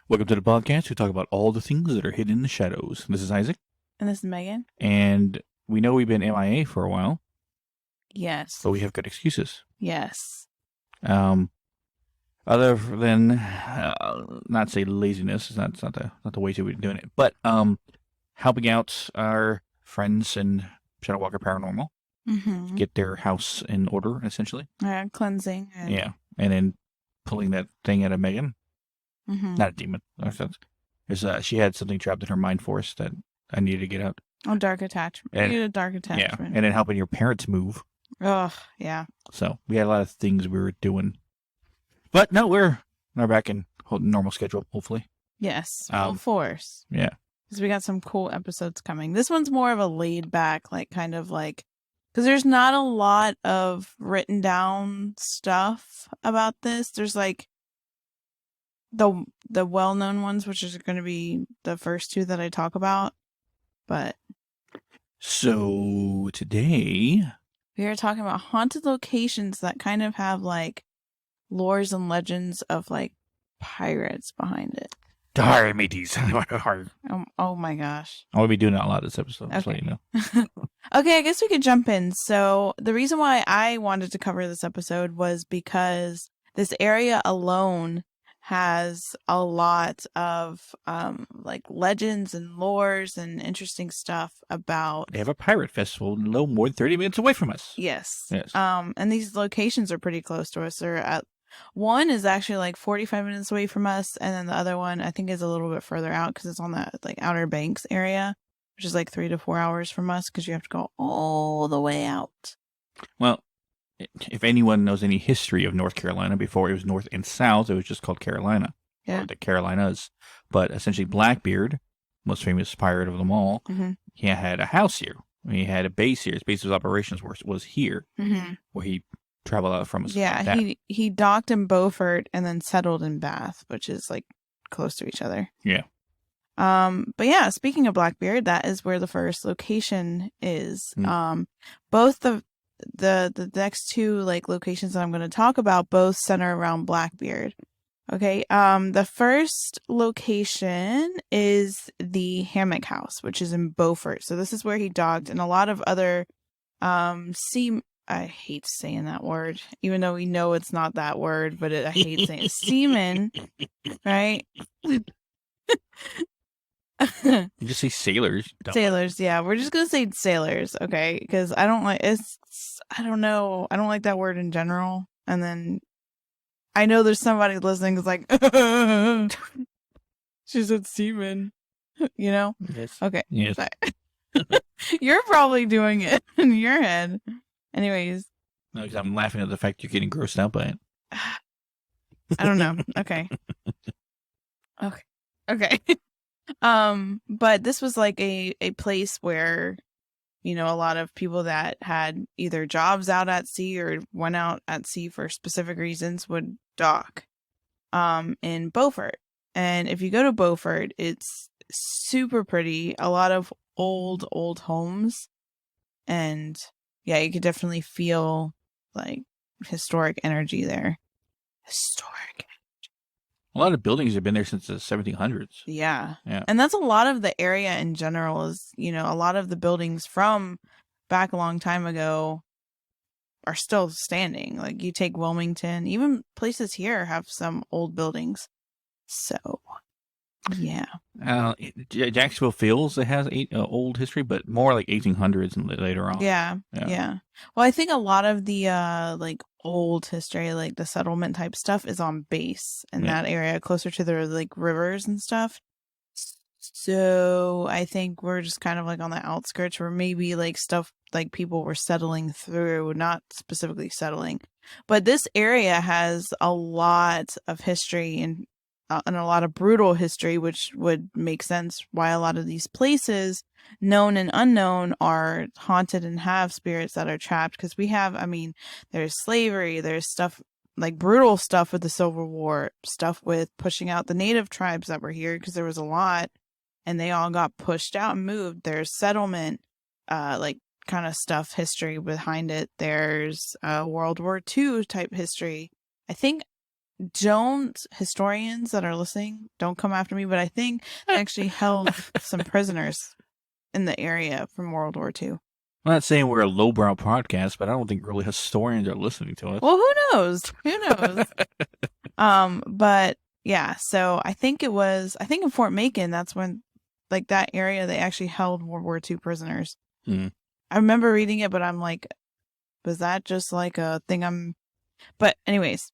Welcome to the podcast. We talk about all the things that are hidden in the shadows. This is Isaac. And this is Megan. And we know we've been MIA for a while. Yes. But we have good excuses. Yes. Other than, not say laziness, it's not the way to be doing it, but helping out our friends in Shadow Walker Paranormal. Mm-hmm. Get their house in order, essentially. Cleansing. Yeah. And then pulling that thing out of Megan. Mm-hmm. Not a demon. She had something trapped in her mind force that I needed to get out. Oh, dark attachment. You need a dark attachment. Yeah, and then helping your parents move. Oh, yeah. So we had a lot of things we were doing. But no, we're back in normal schedule, hopefully. Yes, full force. Yeah. Because we got some cool episodes coming. This one's more of a laid back, because there's not a lot of written down stuff about this. There's the well-known ones, which is going to be the first two that I talk about. But so today we are talking about haunted locations that kind of have lores and legends of pirates behind it. Darn mateys. Oh my gosh. I'm going to be doing that a lot this episode, okay. So you know. Okay, I guess we could jump in. So the reason why I wanted to cover this episode was because this area alone has a lot of legends and lores and interesting stuff about. They have a pirate festival no more than 30 minutes away from us. Yes. And these locations are pretty close to us. One is actually 45 minutes away from us, and then the other one I think is a little bit further out because it's on that Outer Banks area, which is 3 to 4 hours from us because you have to go all the way out. Well, if anyone knows any history of North Carolina, before it was North and South, it was just called Carolina. Yeah. Or the Carolinas. But essentially Blackbeard, most famous pirate of them all, he had a house here. He had a base here. His base of operations was here, where he traveled out from. Yeah, he docked in Beaufort and then settled in Bath, which is close to each other. Yeah. But yeah, speaking of Blackbeard, that is where the first location is. Both the next two locations that I'm going to talk about both center around Blackbeard. Okay. The first location is the Hammock House, which is in Beaufort. So this is where he docked, and a lot of other I hate saying that word, even though we know it's not that word, but I hate saying it. Seamen, right? You just say sailors. Sailors, yeah. We're just gonna say sailors, okay? Because I don't like I don't like that word in general. And then I know there's somebody listening who's like, she said seaman, you know? Yes. Okay. Yes. You're probably doing it in your head. Anyways. No, because I'm laughing at the fact you're getting grossed out by it. I don't know. Okay. Okay. But this was a place where, a lot of people that had either jobs out at sea or went out at sea for specific reasons would dock in Beaufort. And if you go to Beaufort, it's super pretty. A lot of old homes. And yeah, you could definitely feel historic energy there. Historic. A lot of buildings have been there since the 1700s. Yeah. And that's a lot of the area in general is, a lot of the buildings from back a long time ago are still standing. You take Wilmington, even places here have some old buildings. So, yeah. Jacksonville feels it has old history, but more 1800s and later on. Yeah. Well, I think a lot of the old history, the settlement type stuff, is on base in that area, closer to the rivers and stuff. So I think we're just kind of on the outskirts where maybe stuff people were settling through, not specifically settling, but this area has a lot of history and a lot of brutal history, which would make sense why a lot of these places, known and unknown, are haunted and have spirits that are trapped. Because we have, there's slavery, there's stuff brutal stuff with the Civil War, stuff with pushing out the native tribes that were here because there was a lot and they all got pushed out and moved. There's settlement, kind of stuff, history behind it. There's World War II type history. I think historians that are listening, don't come after me, but I think they actually held some prisoners in the area from World War II. I'm not saying we're a lowbrow podcast, but I don't think really historians are listening to us. Well, who knows? Who knows? But yeah, so I think in Fort Macon, that's when, like, that area, they actually held World War II prisoners. Mm. I remember reading it, but I'm like, was that just like a thing but anyways,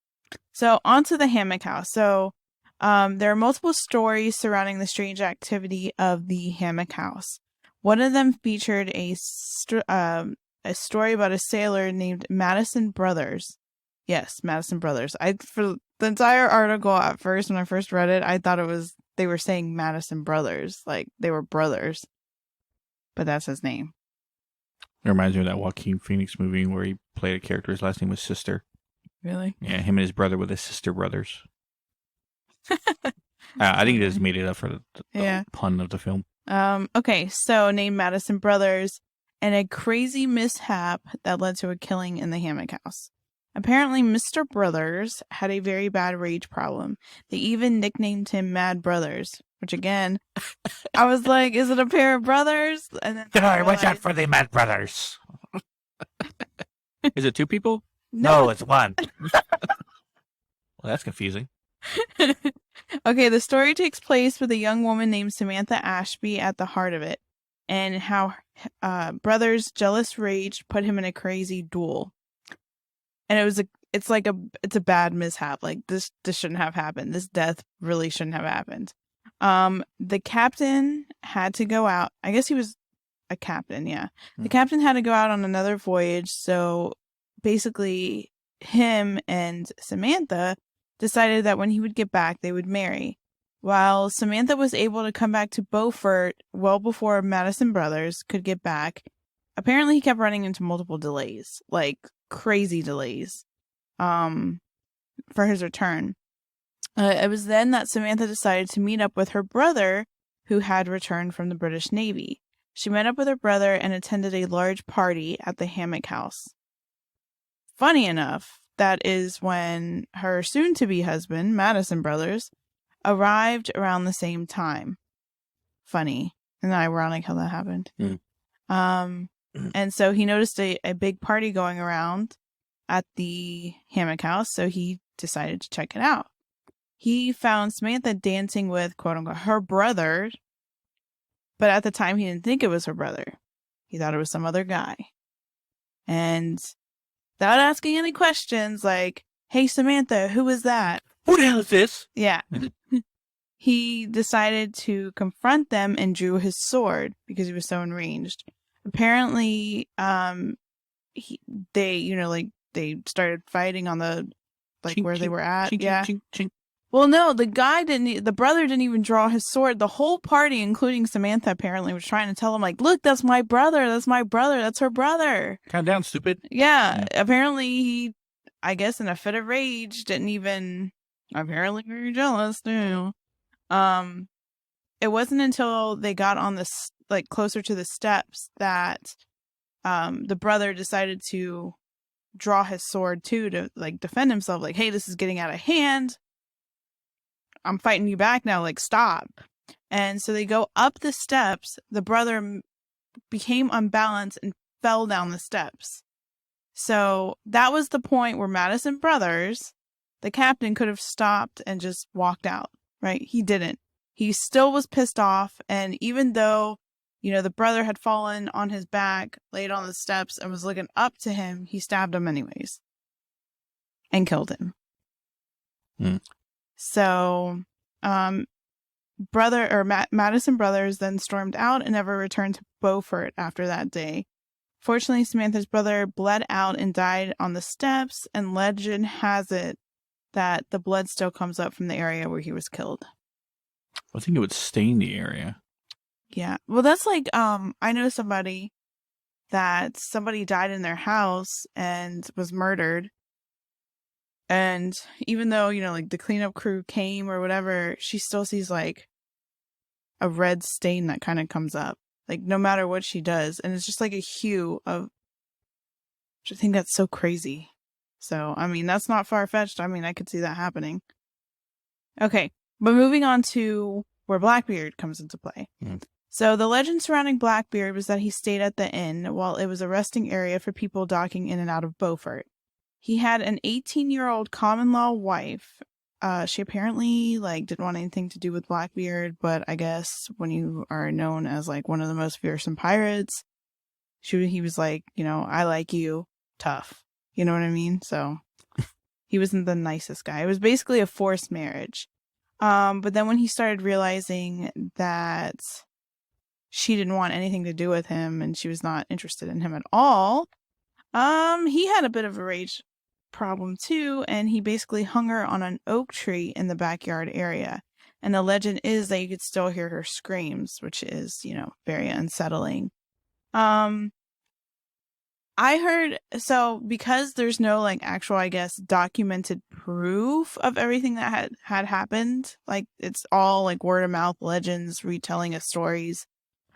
so onto the Hammock House. So there are multiple stories surrounding the strange activity of the Hammock House. One of them featured a story about a sailor named Madison Brothers. Yes, Madison Brothers. For the entire article at first, when I first read it, I thought they were saying Madison Brothers, like they were brothers. But that's his name. It reminds me of that Joaquin Phoenix movie where he played a character, his last name was Sister. Really? Yeah, him and his brother were the sister brothers. I think it just made it up for the pun of the film. Okay, so named Madison Brothers, and a crazy mishap that led to a killing in the Hammock House. Apparently, Mr. Brothers had a very bad rage problem. They even nicknamed him Mad Brothers, which again, I was like, is it a pair of brothers? And then watch out for the Mad Brothers. Is it two people? No, it's one. Well, that's confusing. Okay, the story takes place with a young woman named Samantha Ashby at the heart of it, and how Brothers' jealous rage put him in a crazy duel. And it's a bad mishap. Like this shouldn't have happened. This death really shouldn't have happened. The captain had to go out. I guess he was a captain, yeah. The captain had to go out on another voyage, so basically him and Samantha decided that when he would get back, they would marry. While Samantha was able to come back to Beaufort well before Madison Brothers could get back, apparently he kept running into multiple delays, like crazy delays, for his return. It was then that Samantha decided to meet up with her brother, who had returned from the British Navy. She met up with her brother and attended a large party at the Hammock House. Funny enough, that is when her soon-to-be husband, Madison Brothers, arrived around the same time. Funny and ironic how that happened. And so he noticed a big party going around at the Hammock House, so he decided to check it out. He found Samantha dancing with, quote-unquote, her brother, but at the time he didn't think it was her brother. He thought it was some other guy. And without asking any questions, like, hey, Samantha, who is that? Who the hell is this? Yeah. He decided to confront them and drew his sword because he was so enraged. Apparently, they started fighting on the, like, where they were at. Yeah. Well, no, the brother didn't even draw his sword. The whole party, including Samantha, apparently was trying to tell him, like, look, that's my brother. That's my brother. That's her brother. Calm down, stupid. Yeah. Apparently he, I guess in a fit of rage, didn't even, apparently very jealous too. It wasn't until they got on this, like, closer to the steps that the brother decided to draw his sword too to, like, defend himself. Like, hey, this is getting out of hand. I'm fighting you back now, like, stop. And so they go up the steps. The brother became unbalanced and fell down the steps. So that was the point where Madison Brothers, the captain, could have stopped and just walked out, right? He didn't. He still was pissed off. And even though, the brother had fallen on his back, laid on the steps, and was looking up to him, he stabbed him anyways and killed him. So, Madison Brothers then stormed out and never returned to Beaufort after that day. Fortunately, Samantha's brother bled out and died on the steps, and legend has it that the blood still comes up from the area where he was killed. I think it would stain the area. Yeah. Well, that's like, I know somebody died in their house and was murdered. And even though, like, the cleanup crew came or whatever, she still sees, like, a red stain that kind of comes up, like, no matter what she does. And it's just like a hue of, I think that's so crazy. So, I mean, that's not far-fetched. I mean, I could see that happening. Okay, but moving on to where Blackbeard comes into play. So the legend surrounding Blackbeard was that he stayed at the inn while it was a resting area for people docking in and out of Beaufort. He had an 18-year-old common-law wife. She apparently didn't want anything to do with Blackbeard, but I guess when you are known as one of the most fearsome pirates, he was like, I like you, tough. You know what I mean? So he wasn't the nicest guy. It was basically a forced marriage. But then when he started realizing that she didn't want anything to do with him and she was not interested in him at all, he had a bit of a rage problem too, and he basically hung her on an oak tree in the backyard area. And the legend is that you could still hear her screams, which is, very unsettling. I heard, so because there's no actual, I guess, documented proof of everything that had happened, it's all word of mouth legends, retelling of stories.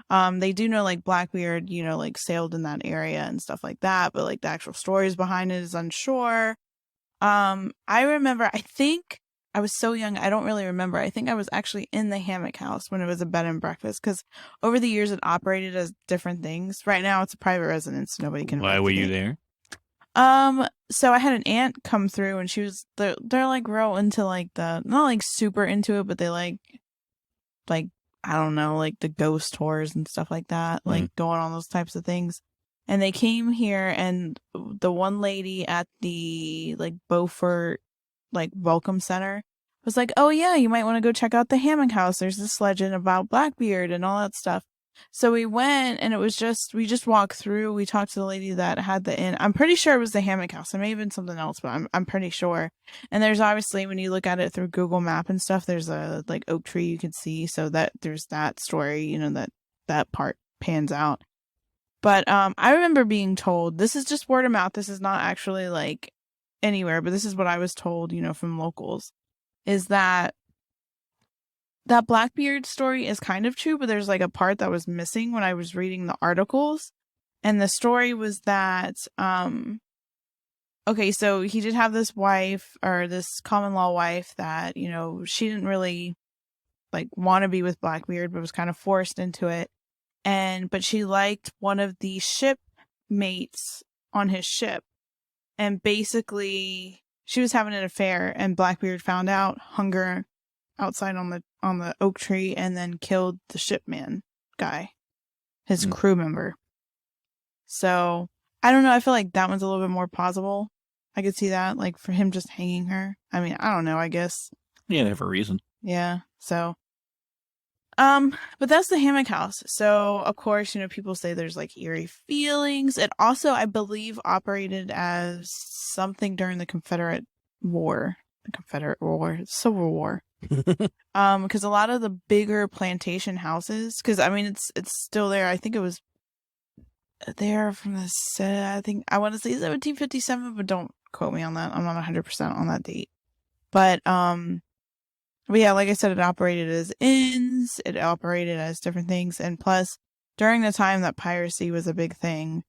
They do know Blackbeard, sailed in that area and stuff like that, but the actual stories behind it is unsure. I remember, I think I was so young, I don't really remember. I think I was actually in the Hammock House when it was a bed and breakfast, because over the years it operated as different things. Right now it's a private residence, nobody can. Why were you there? So I had an aunt come through, and she was they're real into the, not super into it, but they like I don't know, the ghost tours and stuff like that, going on those types of things. And they came here, and the one lady at the Beaufort welcome center was like, oh yeah, you might want to go check out the Hammock House. There's this legend about Blackbeard and all that stuff. So we went, and we just walked through. We talked to the lady that had the inn. I'm pretty sure it was the Hammock House. It may have been something else, but I'm pretty sure. And there's obviously, when you look at it through Google Map and stuff, there's a oak tree you can see. So that there's that story, that part pans out. But I remember being told, this is just word of mouth. This is not actually anywhere, but this is what I was told, from locals, is that Blackbeard story is kind of true, but there's a part that was missing when I was reading the articles. And the story was that, okay, so he did have this wife, or this common law wife, that, she didn't really want to be with Blackbeard, but was kind of forced into it. But she liked one of the shipmates on his ship. And basically, she was having an affair, and Blackbeard found out, hung her outside on the oak tree, and then killed the shipman guy, his crew member. So I don't know. I feel like that one's a little bit more plausible. I could see that, for him just hanging her. I mean, I don't know. I guess. Yeah, they have a reason. Yeah. So. But that's the Hammock House. So, of course, people say there's eerie feelings. It also, I believe, operated as something during the Confederate War. Civil War. Because a lot of the bigger plantation houses, because I mean, it's still there. I think it was there from I want to say 1757, but don't quote me on that. I'm not 100% on that date. But yeah, like I said, it operated as inns, it operated as different things, and plus, during the time that piracy was a big thing,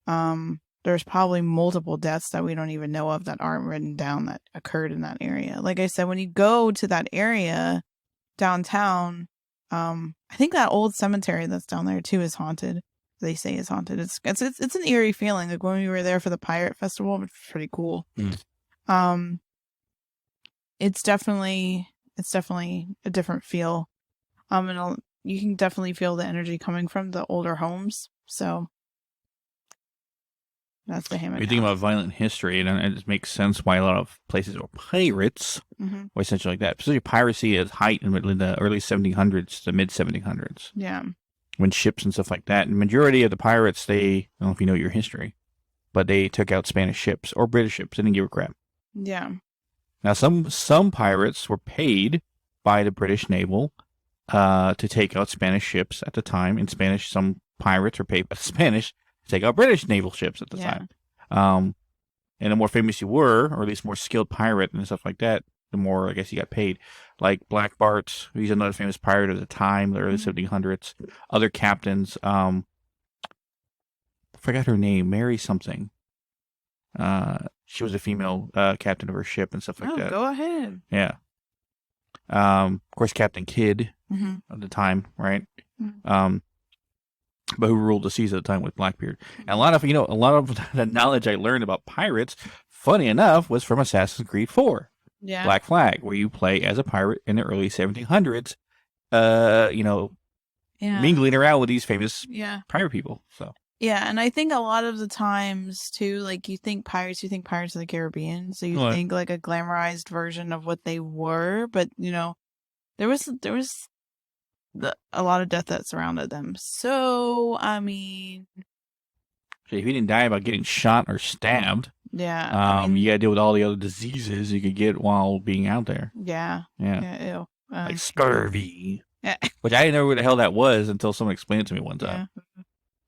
there's probably multiple deaths that we don't even know of that aren't written down that occurred in that area. Like I said, when you go to that area downtown, I think that old cemetery that's down there too is haunted. They say is haunted. It's an eerie feeling. Like when we were there for the Pirate Festival, it's pretty cool. It's definitely a different feel. And you can definitely feel the energy coming from the older homes. So that's the Hammock House. You think about violent history, and it makes sense why a lot of places were pirates, or essentially like that. Especially piracy at height in the early 1700s to mid 1700s. Yeah. When ships and stuff like that. And majority of the pirates, I don't know if you know your history, but they took out Spanish ships or British ships. They didn't give a crap. Yeah. Now, some pirates were paid by the British naval to take out Spanish ships at the time. In Spanish, some pirates were paid by the Spanish to take out British naval ships at the time. And the more famous you were, or at least more skilled pirate and stuff like that, the more, I guess, you got paid. Like Black Bart, he's another famous pirate of the time, the early 1700s. Other captains, I forgot her name, Mary something. She was a female captain of her ship and stuff like that. Go ahead. Yeah. Of course, Captain Kidd at the time, right? But who ruled the seas at the time with Blackbeard. And a lot of the knowledge I learned about pirates, funny enough, was from Assassin's Creed 4. Yeah. Black Flag, where you play as a pirate in the early 1700s, mingling around with these famous pirate people. So. Yeah, and I think a lot of the times too, like you think Pirates of the Caribbean, so you think like a glamorized version of what they were, but there was a lot of death that surrounded them. So I mean, if you didn't die by getting shot or stabbed, you gotta deal with all the other diseases you could get while being out there. Yeah. Ew. Like scurvy. Yeah. Which I didn't know what the hell that was until someone explained it to me one time. Yeah.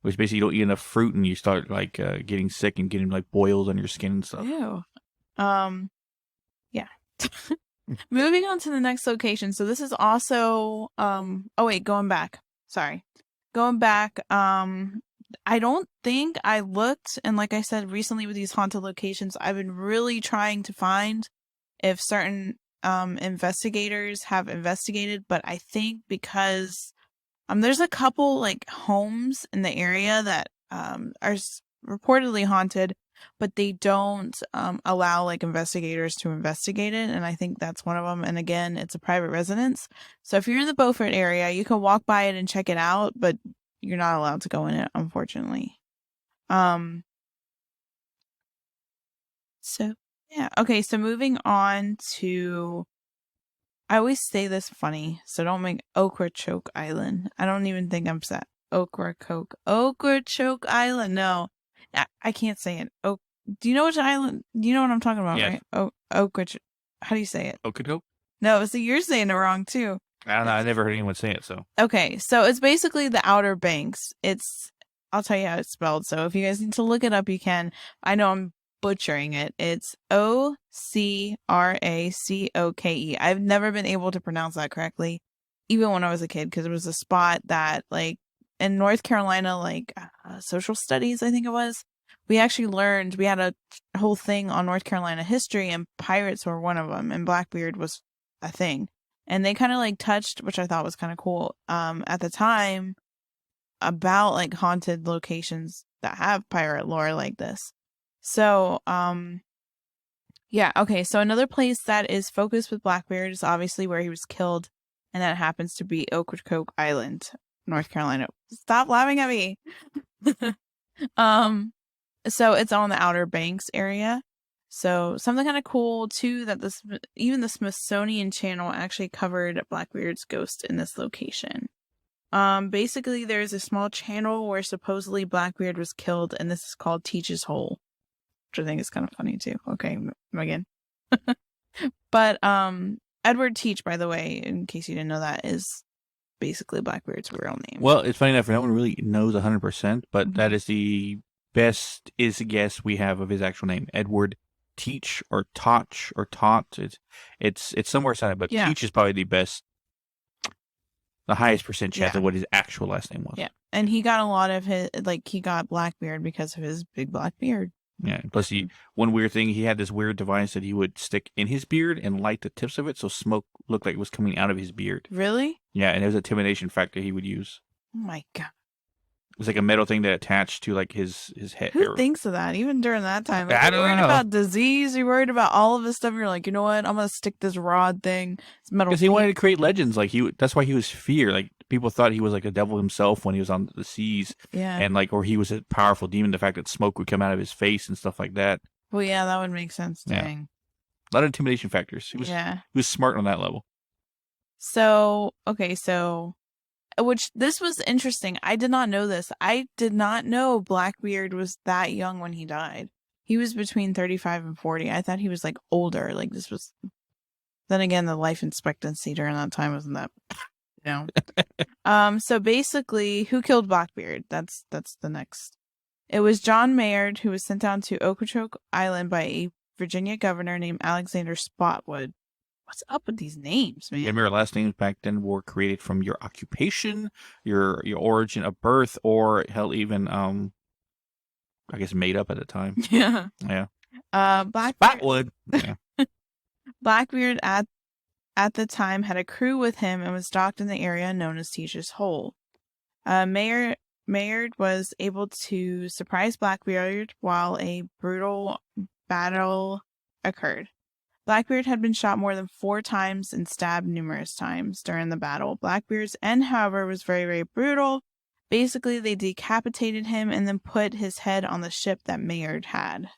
Which basically you don't eat enough fruit and you start like getting sick and getting like boils on your skin and stuff. Ew. Yeah. Moving on to the next location. So this is also going back. Sorry. Going back, I don't think I looked, and like I said recently with these haunted locations, I've been really trying to find if certain investigators have investigated, but I think because there's a couple like homes in the area that are reportedly haunted, but they don't allow like investigators to investigate it, and I think that's one of them. And again, it's a private residence, so if you're in the Beaufort area, you can walk by it and check it out, but you're not allowed to go in it, unfortunately. So yeah, okay. So moving on to. I always say this funny, so don't make Ocracoke Island. I don't even think I'm set. Ocracoke Island. No, I can't say it. Do you know which island? Do you know what I'm talking about, right? Ocracoke. How do you say it? Ocracoke? No, so you're saying it wrong too. I don't know. I never heard anyone say it, so. Okay, so it's basically the Outer Banks. I'll tell you how it's spelled, so if you guys need to look it up, you can. I know I'm butchering it. It's Ocracoke. I've never been able to pronounce that correctly, even when I was a kid, because it was a spot that, like, in North Carolina, like, social studies, I think it was, we actually learned, we had a whole thing on North Carolina history, and pirates were one of them, and Blackbeard was a thing. And they kind of, like, touched, which I thought was kind of cool, at the time, about, like, haunted locations that have pirate lore like this. So, okay. So another place that is focused with Blackbeard is obviously where he was killed, and that happens to be Ocracoke Island, North Carolina. Stop laughing at me. So it's on the Outer Banks area. So something kind of cool too that even the Smithsonian Channel actually covered Blackbeard's ghost in this location. Basically, there's a small channel where supposedly Blackbeard was killed, and this is called Teach's Hole. Which I think is kind of funny too. Okay, again. But Edward Teach, by the way, in case you didn't know that, is basically Blackbeard's real name. Well, it's funny enough, no one really knows 100%, but that is the best guess we have of his actual name. Edward Teach or Toch or Tot. It's somewhere silent, but Teach is probably the highest percent chance of what his actual last name was. Yeah, and he got a lot of he got Blackbeard because of his big black beard. Yeah, plus one weird thing, he had this weird device that he would stick in his beard and light the tips of it so smoke looked like it was coming out of his beard. Really? Yeah, and it was an intimidation factor he would use. Oh my god. It was like a metal thing that attached to like his head. Who thinks of that, even during that time? Like, I don't know. You're worried about disease, you're worried about all of this stuff, you're like, you know what, I'm going to stick this rod thing. It's metal. Because he wanted to create legends. Like that's why he was feared. Like people thought he was like a devil himself when he was on the seas. Yeah. And like, or he was a powerful demon. The fact that smoke would come out of his face and stuff like that. Well, yeah, that would make sense. Dang. A lot of intimidation factors. He was smart on that level. So, which this was interesting. I did not know this. I did not know Blackbeard was that young when he died. He was between 35 and 40. I thought he was like older. Like this was. Then again, the life expectancy during that time wasn't that. So basically, who killed Blackbeard? That's the next. It was John Maynard, who was sent down to Ocracoke Island by a Virginia governor named Alexander Spotwood. What's up with these names, man? Yeah, remember last names back then were created from your occupation, your origin of birth, or hell, even I guess made up at the time. Yeah. Yeah. Blackbeard, Spotwood. Yeah. Blackbeard at the time had a crew with him and was docked in the area known as Teach's Hole. Maynard was able to surprise Blackbeard while a brutal battle occurred. Blackbeard had been shot more than 4 times and stabbed numerous times during the battle. Blackbeard's end, however, was very, very brutal. Basically, they decapitated him and then put his head on the ship that Maynard had.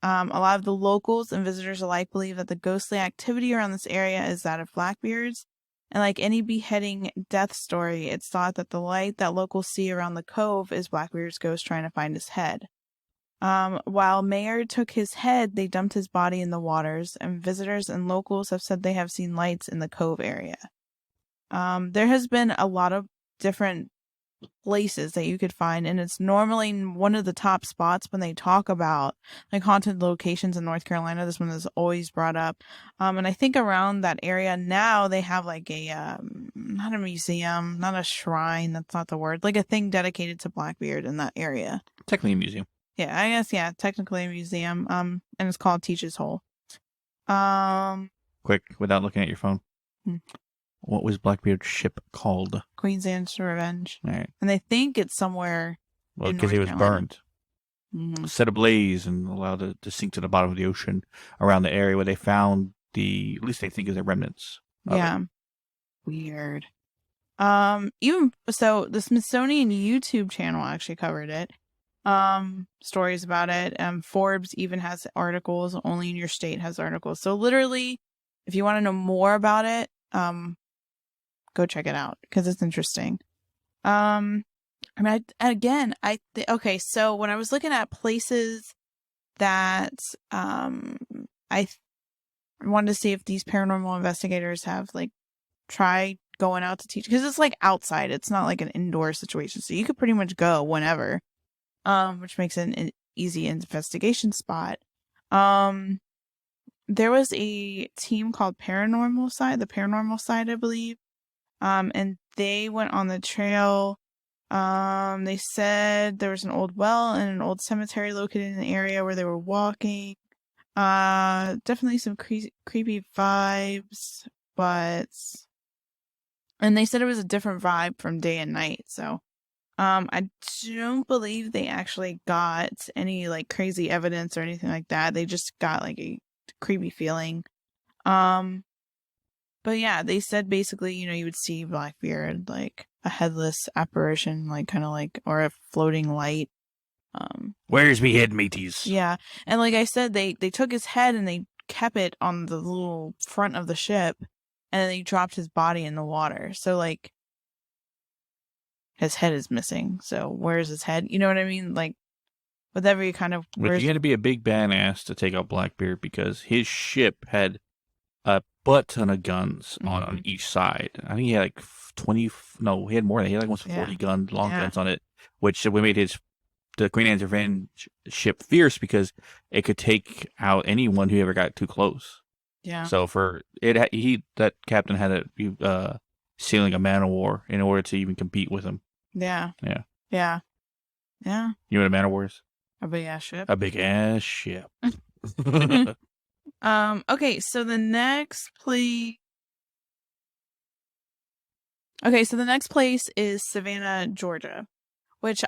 A lot of the locals and visitors alike believe that the ghostly activity around this area is that of Blackbeard's. And like any beheading death story, it's thought that the light that locals see around the cove is Blackbeard's ghost trying to find his head. While Maynard took his head, they dumped his body in the waters, and visitors and locals have said they have seen lights in the cove area. There has been a lot of different places that you could find, and it's normally one of the top spots when they talk about like haunted locations in North Carolina. This one is always brought up. And I think around that area now they have like a not a museum, not a shrine, that's not the word, like a thing dedicated to Blackbeard in that area. Technically a museum. Yeah, I guess, yeah, technically a museum. And it's called Teach's Hole. Quick, without looking at your phone. What was Blackbeard's ship called? Queen's Answer Revenge. All right. And they think it's somewhere. Well, because it was burned. Set ablaze and allowed it to sink to the bottom of the ocean around the area where they found at least they think is the remnants. Yeah. Weird. Even so, the Smithsonian YouTube channel actually covered it. Stories about it. Forbes even has articles. Only in Your State has articles. So literally, if you want to know more about it, go check it out because it's interesting. Okay, so when I was looking at places that I wanted to see if these paranormal investigators have like tried going out to teach, because it's like outside, it's not like an indoor situation, so you could pretty much go whenever, which makes it an easy investigation spot. There was a team called the Paranormal Side, I believe. And they went on the trail. They said there was an old well and an old cemetery located in the area where they were walking. Definitely some creepy vibes, and they said it was a different vibe from day and night. So, I don't believe they actually got any like crazy evidence or anything like that. They just got like a creepy feeling. But yeah, they said basically, you would see Blackbeard like a headless apparition, like kind of like, or a floating light. Where's me head, mateys? Yeah, and like I said, they took his head and they kept it on the little front of the ship, and then they dropped his body in the water. So like, his head is missing. So where's his head? You know what I mean? Like, with every kind of. But you had to be a big badass to take out Blackbeard because his ship had a butt ton of guns on each side. I think he had like 20. No, he had more. He had like almost 40 guns, long guns on it, which we made the Queen Anne's Revenge ship fierce because it could take out anyone who ever got too close. Yeah. So that captain had to be sailing a man of war in order to even compete with him. Yeah. Yeah. Yeah. Yeah. You know what a man of war is? A big ass ship. A big ass ship. Okay, so the next place. Okay, so the next place is Savannah, Georgia, which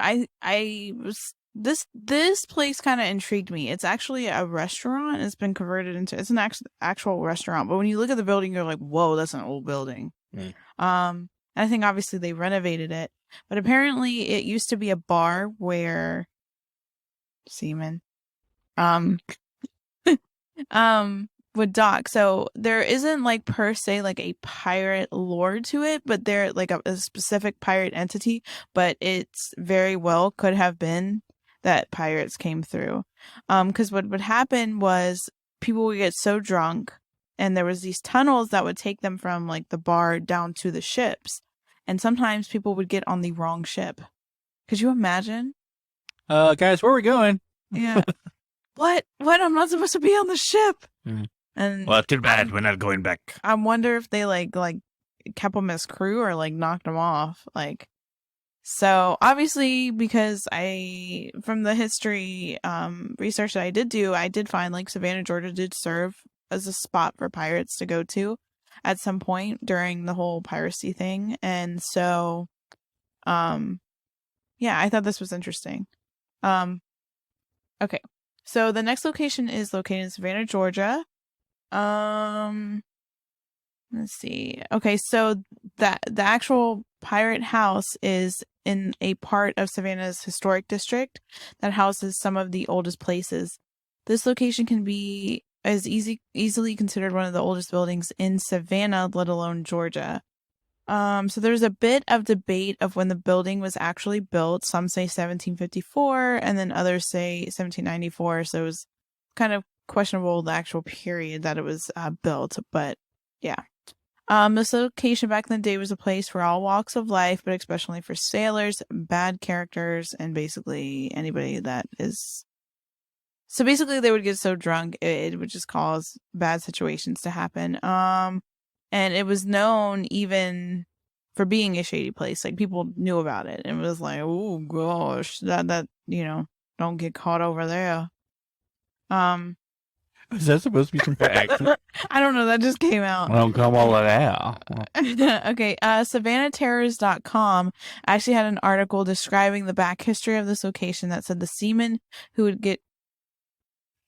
this place kind of intrigued me. It's actually a restaurant. It's been converted into, it's an actual restaurant, but when you look at the building, you're like, whoa, that's an old building. And I think obviously they renovated it, but apparently it used to be a bar where seamen would dock. So there isn't like per se like a pirate lore to it, but they're like a specific pirate entity, but it's very well could have been that pirates came through. Because what would happen was people would get so drunk, and there was these tunnels that would take them from like the bar down to the ships, and sometimes people would get on the wrong ship. Could you imagine? Guys, where are we going? Yeah. What? I'm not supposed to be on the ship. And well, too bad. We're not going back. I wonder if they like kept him as crew or like knocked him off. Like, So obviously, because from the history research that I did do, I did find like Savannah, Georgia did serve as a spot for pirates to go to at some point during the whole piracy thing. And so, yeah, I thought this was interesting. Okay. So the next location is located in Savannah, Georgia. Let's see. Okay, so the actual pirate house is in a part of Savannah's historic district that houses some of the oldest places. This location can be easily considered one of the oldest buildings in Savannah, let alone Georgia. So there's a bit of debate of when the building was actually built. Some say 1754, and then others say 1794. So it was kind of questionable the actual period that it was built, but yeah. This location back in the day was a place for all walks of life, but especially for sailors, bad characters, and basically anybody that is. So basically, they would get so drunk it would just cause bad situations to happen. And it was known even for being a shady place. Like people knew about it, and it was like, oh gosh, that don't get caught over there. Is that supposed to be some accent? I don't know. That just came out. Well, come all of that. Okay. SavannahTerrors.com actually had an article describing the back history of this location that said the seamen who would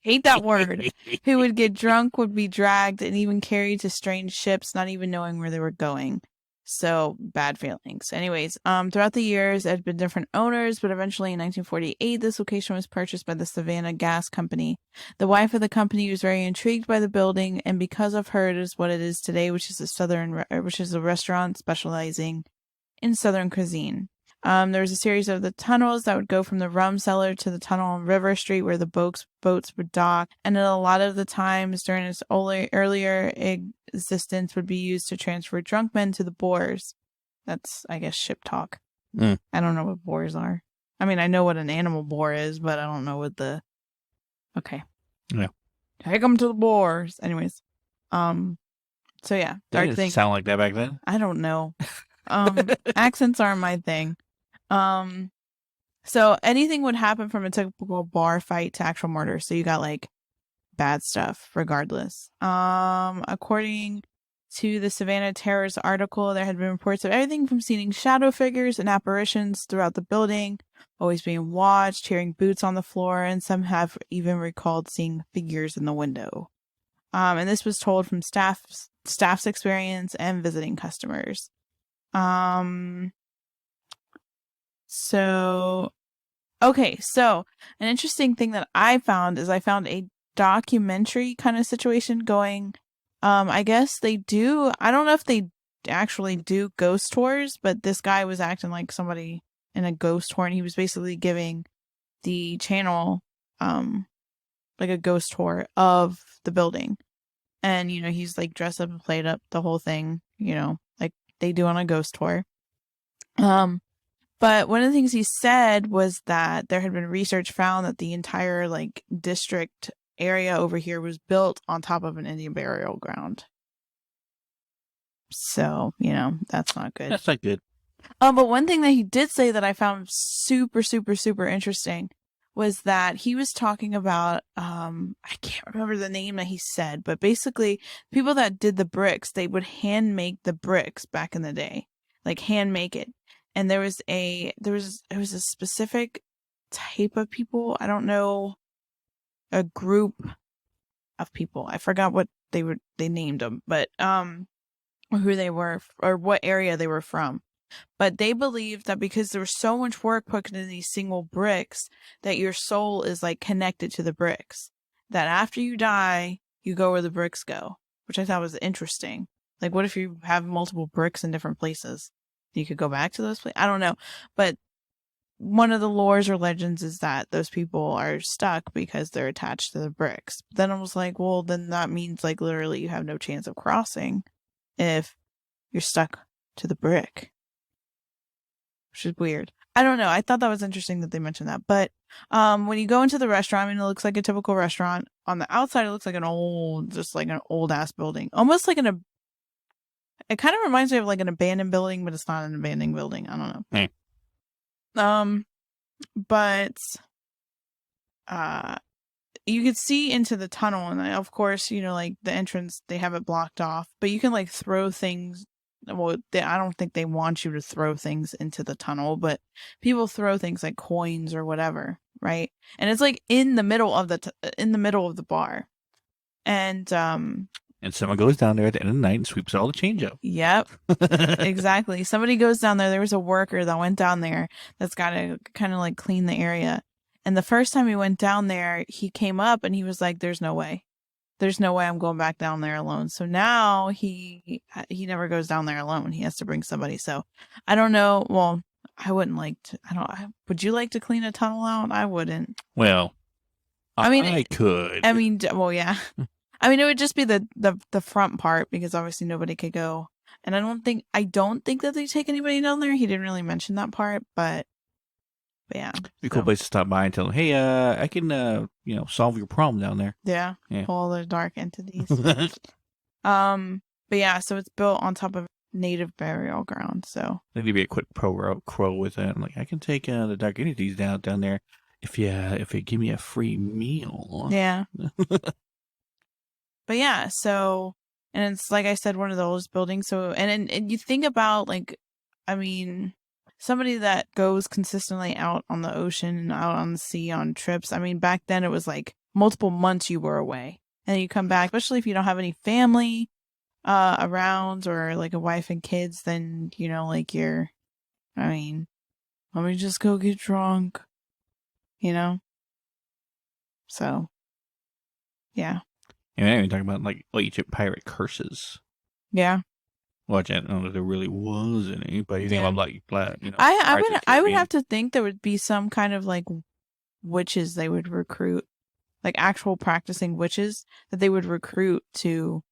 hate that word, who would get drunk would be dragged and even carried to strange ships, not even knowing where they were going. So bad feelings. Anyways, throughout the years, there had been different owners, but eventually in 1948, this location was purchased by the Savannah Gas Company. The wife of the company was very intrigued by the building, and because of her, it is what it is today, which is a restaurant specializing in Southern cuisine. There was a series of the tunnels that would go from the rum cellar to the tunnel on River Street where the boats would dock. And then a lot of the times during its earlier existence would be used to transfer drunk men to the boars. That's, I guess, ship talk. I don't know what boars are. I mean, I know what an animal boar is, but I don't know what the... Okay. Yeah. Take them to the boars. Anyways. So yeah. Did it sound like that back then? I don't know. Accents aren't my thing. So anything would happen from a typical bar fight to actual murder. So you got like bad stuff regardless. According to the Savannah Terrors article, there had been reports of everything from seeing shadow figures and apparitions throughout the building, always being watched, hearing boots on the floor, and some have even recalled seeing figures in the window. And this was told from staff's experience and visiting customers. So an interesting thing that I found is I found a documentary kind of situation going. I guess they do. I don't know if they actually do ghost tours, but this guy was acting like somebody in a ghost tour, and he was basically giving the channel, like a ghost tour of the building. And, he's like dressed up and played up the whole thing, like they do on a ghost tour. But one of the things he said was that there had been research found that the entire like district area over here was built on top of an Indian burial ground. So, that's not good. That's not good. But one thing that he did say that I found super, super, super interesting was that he was talking about, I can't remember the name that he said, but basically people that did the bricks, they would hand make the bricks back in the day, like hand make it. And there was a specific type of people. I don't know, a group of people. I forgot what they named them, but, who they were or what area they were from. But they believed that because there was so much work put into these single bricks that your soul is like connected to the bricks. That after you die, you go where the bricks go, which I thought was interesting. Like, what if you have multiple bricks in different places? You could go back to those places. I don't know. But one of the lores or legends is that those people are stuck because they're attached to the bricks. But then I was like, well, then that means like literally you have no chance of crossing if you're stuck to the brick. Which is weird. I don't know. I thought that was interesting that they mentioned that. But when you go into the restaurant, I mean, it looks like a typical restaurant. On the outside, it looks like an old ass building. Almost like it kind of reminds me of like an abandoned building, but it's not an abandoned building. I don't know. But you could see into the tunnel, and of course, like the entrance, they have it blocked off, but you can like throw things. Well, I don't think they want you to throw things into the tunnel, but people throw things like coins or whatever, right? And it's like in the middle of the bar, and someone goes down there at the end of the night and sweeps all the change up. Yep, exactly. Somebody goes down there. There was a worker that went down there that's got to kind of like clean the area. And the first time he went down there, he came up and he was like, "There's no way. There's no way I'm going back down there alone." So now he never goes down there alone. He has to bring somebody. So I don't know. Well, I wouldn't like to. Would you like to clean a tunnel out? I wouldn't. Well, I mean, I could. I mean, well, yeah. I mean, it would just be the front part because obviously nobody could go. And I don't think that they take anybody down there. He didn't really mention that part, but yeah. It'd be a cool place to stop by and tell them, "Hey, I can solve your problem down there." Yeah. All the dark entities. But yeah, so it's built on top of native burial ground. So maybe be a quick crow with that. Like, I can take the dark entities down there if you give me a free meal. Yeah. But yeah, so, and it's like I said, one of the oldest buildings. So, and you think about like, I mean, somebody that goes consistently out on the ocean and out on the sea on trips. I mean, back then it was like multiple months you were away, and you come back, especially if you don't have any family around or like a wife and kids. Then like I mean, let me just go get drunk, So, yeah. And I even talking about like ancient pirate curses. Yeah. Watch, I don't know if there really was any, but you think about like I would have to think there would be some kind of like witches they would recruit, like actual practicing witches that they would recruit to.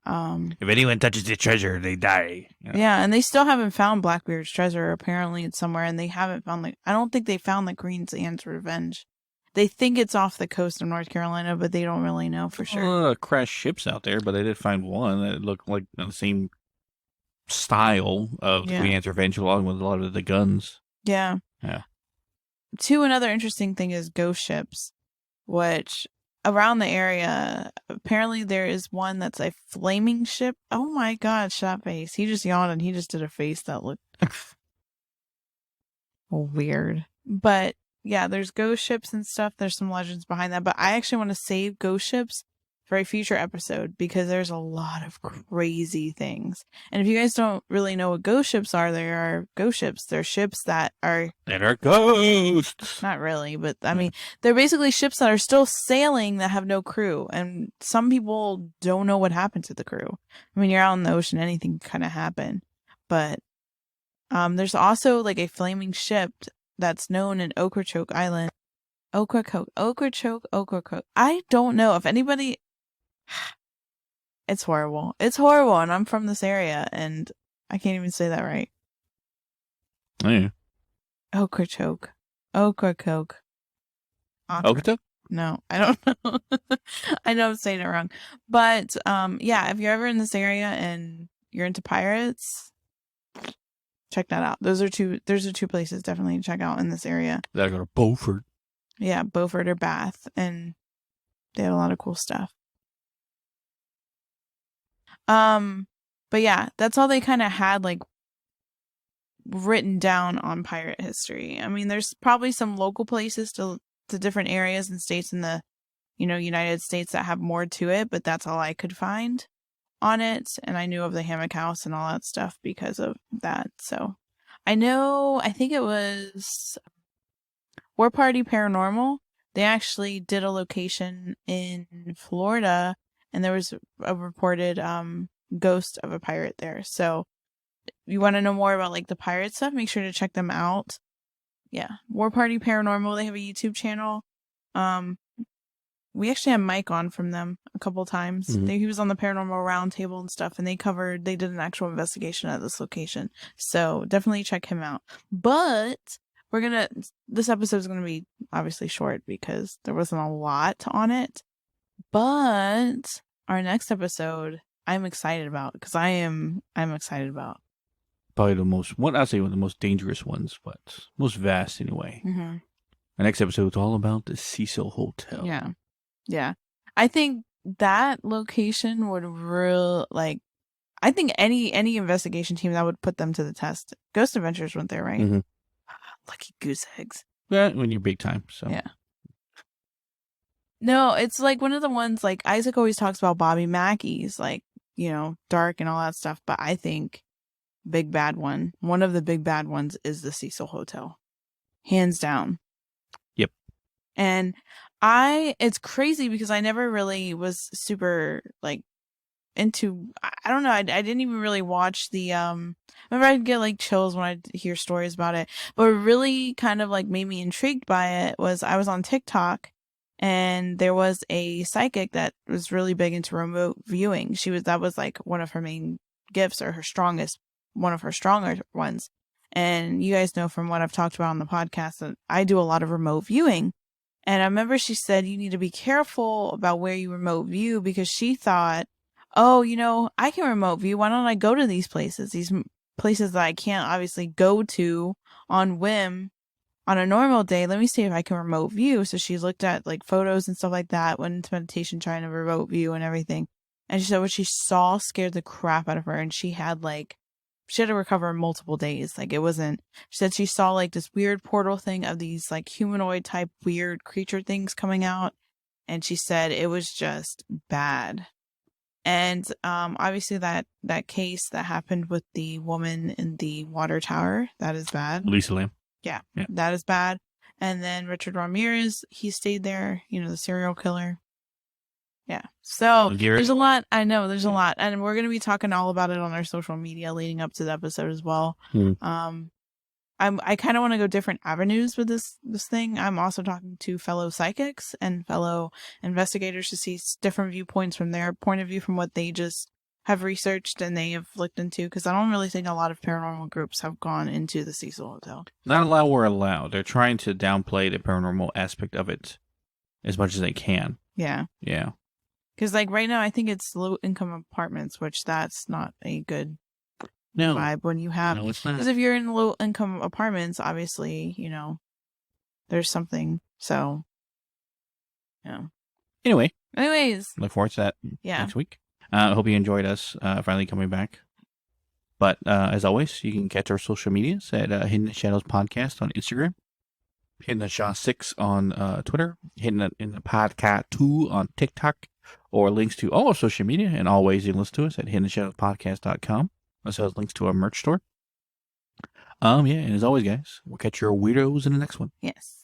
If anyone touches the treasure, they die. Yeah, and they still haven't found Blackbeard's treasure. Apparently, it's somewhere, and they haven't found I don't think they found the Queen Anne's Revenge. They think it's off the coast of North Carolina, but they don't really know for sure. Crashed ships out there, but they did find one that looked like the same style of the Queen Anne's Revenge, along with a lot of the guns. Yeah. Yeah. Another interesting thing is ghost ships, which around the area, apparently there is one that's a flaming ship. Oh my God, shot face. He just yawned and he just did a face that looked weird. But yeah, there's ghost ships and stuff. There's some legends behind that. But I actually want to save ghost ships for a future episode because there's a lot of crazy things. And if you guys don't really know what ghost ships are, they are ghost ships. They're ships that are ghosts. Not really, but I mean, they're basically ships that are still sailing that have no crew. And some people don't know what happened to the crew. I mean, you're out in the ocean, anything can kind of happen. But there's also like a flaming ship that's known in Ocracoke Island. Ocracoke. I don't know if anybody. It's horrible. It's horrible, and I'm from this area, and I can't even say that right. Yeah. Ocracoke. Ocracoke? No, I don't know. I know I'm saying it wrong. But yeah, if you're ever in this area and you're into pirates, check that out. Those are two places definitely to check out in this area. Gotta go to Beaufort. Yeah, Beaufort or Bath, and they have a lot of cool stuff. But yeah, that's all they kind of had like written down on pirate history. I mean, there's probably some local places to different areas and states in the, United States that have more to it, but that's all I could find on it. And I knew of the Hammock House and all that stuff because of that. So I think it was War Party Paranormal. They actually did a location in Florida, and there was a reported ghost of a pirate there. So if you want to know more about like the pirate stuff, make sure to check them out. Yeah, War Party Paranormal. They have a YouTube channel. We actually had Mike on from them a couple times. Mm-hmm. He was on the Paranormal Roundtable and stuff, and they did an actual investigation at this location. So definitely check him out. But this episode is gonna be obviously short because there wasn't a lot on it. But our next episode, I'm excited about because I'm excited about. probably I'd say one of the most dangerous ones, but most vast anyway. Mm-hmm. The next episode is all about the Cecil Hotel. Yeah. Yeah. I think that location would I think any investigation team that would put them to the test. Ghost Adventures went there, right? Mm-hmm. Lucky goose eggs. Yeah, when you're big time. So yeah. No, it's like one of the ones like Isaac always talks about Bobby Mackey's, like, dark and all that stuff. But I think one of the big bad ones is the Cecil Hotel. Hands down. Yep. And it's crazy because I never really was super like into, I don't know, I didn't even really watch the remember I'd get like chills when I'd hear stories about it, but what really kind of like made me intrigued by it was I was on TikTok and there was a psychic that was really big into remote viewing. That was like one of her main gifts, or one of her stronger ones. And you guys know from what I've talked about on the podcast that I do a lot of remote viewing. And I remember she said you need to be careful about where you remote view, because she thought, oh, I can remote view. Why don't I go to these places that I can't obviously go to on whim on a normal day? Let me see if I can remote view. So she looked at like photos and stuff like that, went into meditation trying to remote view and everything. And she said what she saw scared the crap out of her. And she had to recover multiple days. Like, it wasn't, she said she saw like this weird portal thing of these like humanoid type weird creature things coming out. And she said it was just bad. And obviously that case that happened with the woman in the water tower, that is bad. Lisa Lam. Yeah, that is bad. And then Richard Ramirez, he stayed there, the serial killer. Yeah. So there's a lot. I know there's a lot. And we're going to be talking all about it on our social media leading up to the episode as well. I kind of want to go different avenues with this thing. I'm also talking to fellow psychics and fellow investigators to see different viewpoints from their point of view, from what they just have researched and they have looked into. Because I don't really think a lot of paranormal groups have gone into the Cecil Hotel. Not allowed or allowed. They're trying to downplay the paranormal aspect of it as much as they can. Yeah. Yeah. Because like right now, I think it's low income apartments, which that's not a good vibe when you have. No, it's not. Because if you're in low income apartments, obviously, there's something. So, yeah. Anyways. Look forward to that next week. I hope you enjoyed us finally coming back. But as always, you can catch our social medias at Hidden in the Shadows Podcast on Instagram, Hidden in the Shadows 6 on Twitter, Hidden in the Podcast 2 on TikTok, or links to all our social media and all ways you can listen to us at hiddenshadowspodcast.com. Also has links to our merch store. And as always, guys, we'll catch your weirdos in the next one. Yes.